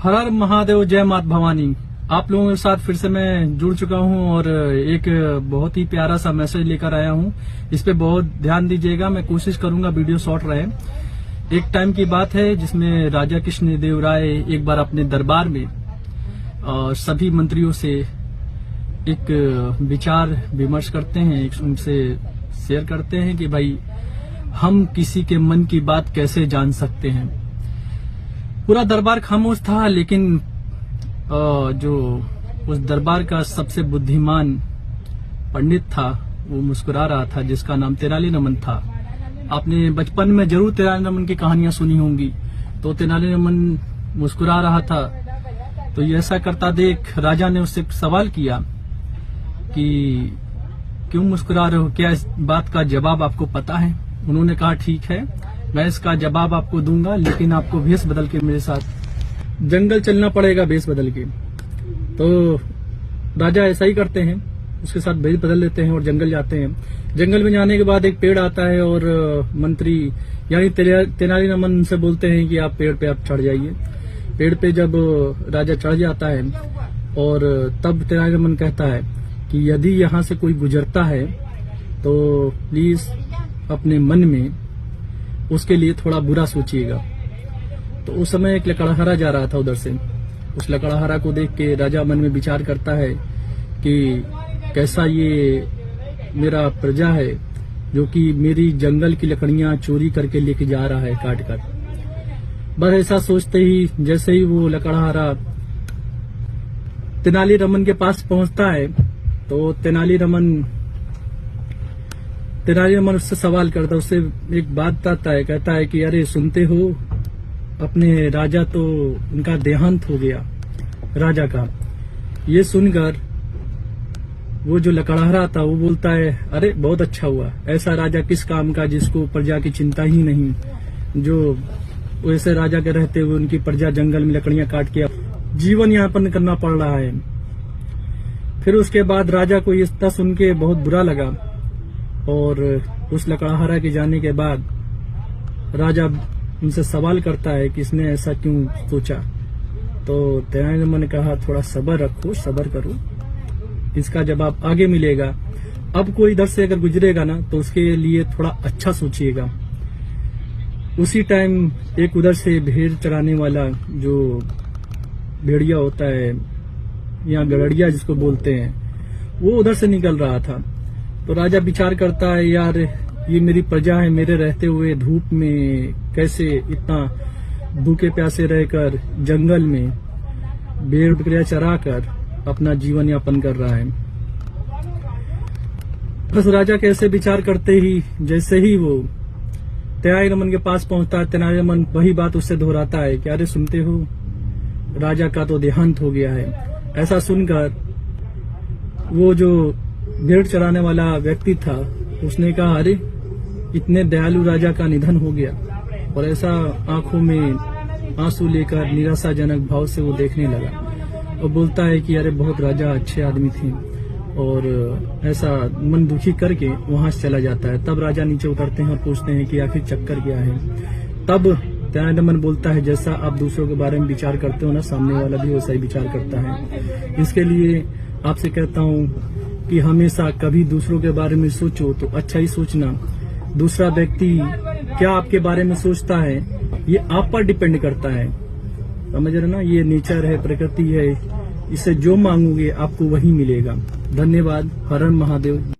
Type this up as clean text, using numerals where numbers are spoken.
हर हर महादेव, जय माता भवानी। आप लोगों के साथ फिर से मैं जुड़ चुका हूं और एक बहुत ही प्यारा सा मैसेज लेकर आया हूं। इस पे बहुत ध्यान दीजिएगा। मैं कोशिश करूंगा वीडियो शॉर्ट रहे। एक टाइम की बात है जिसमें राजा कृष्णदेव राय एक बार अपने दरबार में सभी मंत्रियों से एक विचार विमर्श करते हैं, एक उनसे शेयर करते हैं कि भाई हम किसी के मन की बात कैसे जान सकते हैं। पूरा दरबार खामोश था, लेकिन जो उस दरबार का सबसे बुद्धिमान पंडित था वो मुस्कुरा रहा था, जिसका नाम तेनालीरामन था। आपने बचपन में जरूर तेनालीरामन की कहानियां सुनी होंगी। तो तेनालीरामन मुस्कुरा रहा था, तो ये ऐसा करता देख राजा ने उससे सवाल किया कि क्यों मुस्कुरा रहे हो, क्या इस बात का जवाब आपको पता है? उन्होंने कहा ठीक है, मैं इसका जवाब आपको दूंगा, लेकिन आपको भेष बदल के मेरे साथ जंगल चलना पड़ेगा, भेष बदल के। तो राजा ऐसा ही करते हैं, उसके साथ भेष बदल लेते हैं और जंगल जाते हैं। जंगल में जाने के बाद एक पेड़ आता है और मंत्री यानी तेनालीरामन से बोलते हैं कि आप पेड़ पे आप चढ़ जाइए। पेड़ पे जब राजा चढ़ जाता है और तब तेनालीरामन कहता है कि यदि यहाँ से कोई गुजरता है तो प्लीज अपने मन में उसके लिए थोड़ा बुरा सोचिएगा। तो उस समय एक लकड़हारा जा रहा था उधर से। उस लकड़हारा को देख के राजा मन में विचार करता है कि कैसा ये मेरा प्रजा है जो कि मेरी जंगल की लकड़ियां चोरी करके लेके जा रहा है काट कर। बस ऐसा सोचते ही जैसे ही वो लकड़हारा तेनालीरामन के पास पहुंचता है तो तेनालीरामन उससे सवाल करता है, उससे एक बात बताता है, कहता है कि अरे सुनते हो, अपने राजा तो उनका देहांत हो गया राजा का। ये सुनकर वो जो लकड़हारा था वो बोलता है अरे बहुत अच्छा हुआ, ऐसा राजा किस काम का जिसको प्रजा की चिंता ही नहीं, जो वैसे राजा के रहते हुए उनकी प्रजा जंगल में लकड़ियां काट के जीवन यापन करना पड़ रहा है। फिर उसके बाद राजा को ये सुन के बहुत बुरा लगा और उस लकड़हारा के जाने के बाद राजा उनसे सवाल करता है कि इसने ऐसा क्यों सोचा। तो तेनालीरामन ने कहा थोड़ा सब्र रखो, सब्र करो, इसका जवाब आगे मिलेगा। अब कोई इधर से अगर गुजरेगा ना तो उसके लिए थोड़ा अच्छा सोचिएगा। उसी टाइम एक उधर से भेड़ चराने वाला जो भेड़िया होता है या गड़ड़िया जिसको बोलते हैं, वो उधर से निकल रहा था। तो राजा विचार करता है यार ये मेरी प्रजा है, मेरे रहते हुए धूप में कैसे इतना भूखे प्यासे रहकर जंगल में भेड़ बकरियां चरा कर अपना जीवन यापन कर रहा है। बस राजा कैसे विचार करते ही जैसे ही वो तेनालीरामन के पास पहुंचता है, तेनालीरामन वही बात उससे दोहराता है कि अरे सुनते हो, राजा का तो देहांत हो गया है। ऐसा सुनकर वो जो भेड़ चराने वाला व्यक्ति था उसने कहा अरे इतने दयालु राजा का निधन हो गया, और ऐसा आंखों में आंसू लेकर निराशाजनक भाव से वो देखने लगा और बोलता है कि अरे बहुत राजा अच्छे आदमी थे, और ऐसा मन दुखी करके वहां से चला जाता है। तब राजा नीचे उतरते हैं और पूछते हैं कि आखिर चक्कर क्या है। तब तेनालीरामन बोलता है जैसा आप दूसरों के बारे में विचार करते हो ना, सामने वाला भी वैसा ही विचार करता है। इसके लिए आपसे कहता हूँ कि हमेशा कभी दूसरों के बारे में सोचो तो अच्छा ही सोचना। दूसरा व्यक्ति क्या आपके बारे में सोचता है ये आप पर डिपेंड करता है, समझ रहे ना। ये नेचर है, प्रकृति है, इसे जो मांगोगे आपको वही मिलेगा। धन्यवाद। हर हर महादेव।